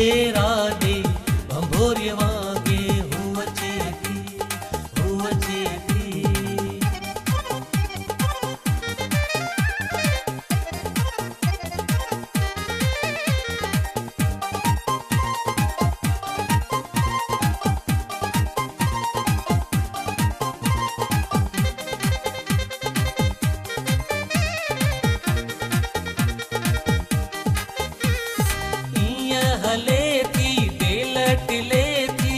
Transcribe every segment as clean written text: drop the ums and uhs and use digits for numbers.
भेरा दे भंभोरिय वागे हुवचे थी हुवचे थी। हले थी डेलट ले थी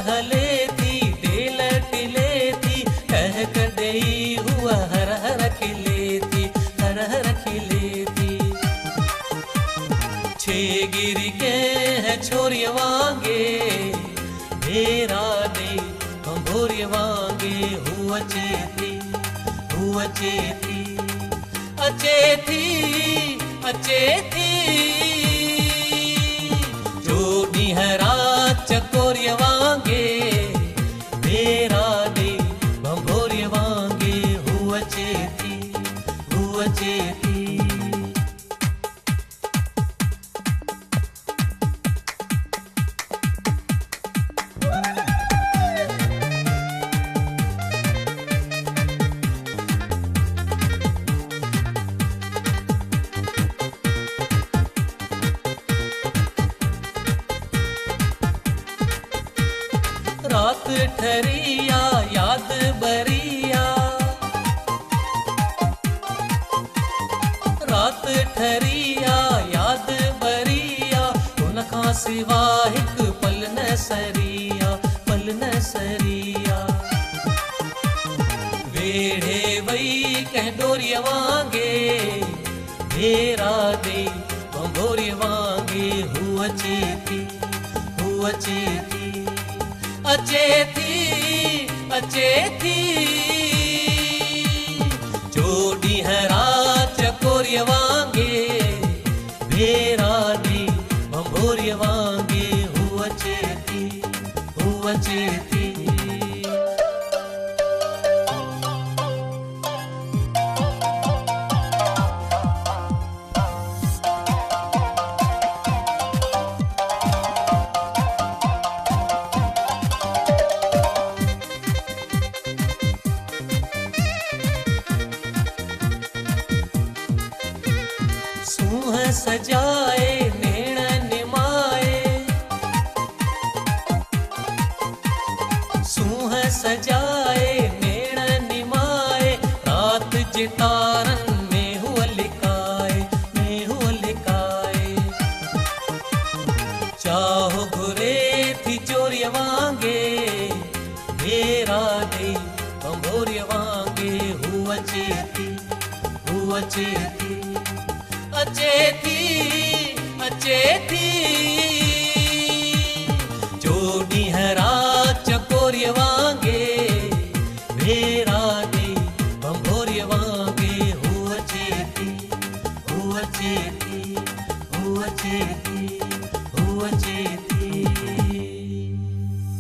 हले थी डेलट ले थी कह कदई हुआ हर हर खिले थी हर हर खिले थी। छे गिर के है छोरिय वागे भेरा दे भंभोरिय वागे हुवचे थी हुवचे थी। अचे थी जो डीहरा चकोरिय वागे भेरा दे भंभोरिय वागे हुवचे थी हुवचे थी। रात ठरिया याद बरिया रात ठरिया याद बरिया उनका सिवा हिक पल न सरिया पल न सरिया। वेढ़े वई कह डोरिय वागे भेरा दे भंभोरिय वागे हुवचे थी हुवचे थी। अचे थी जो डीहरा चकोरिय वागे भेरा दे भंभोरिय वागे हुवचे थी हुवचे थी। सूह सजाए नेण निमाए सूह सजाए नेण निमाए रात जितारन में हुआ लिकाए चाहो घुरे थी चोरिय वागे भेरा दे भंभोरिय वागे हुवचे थी हुवचे थी। अचे थी जो डीहरा चकोरिय वागे भेरा दे भंभोरिय वागे हुवचे थी हुवचे थी हुवचे थी।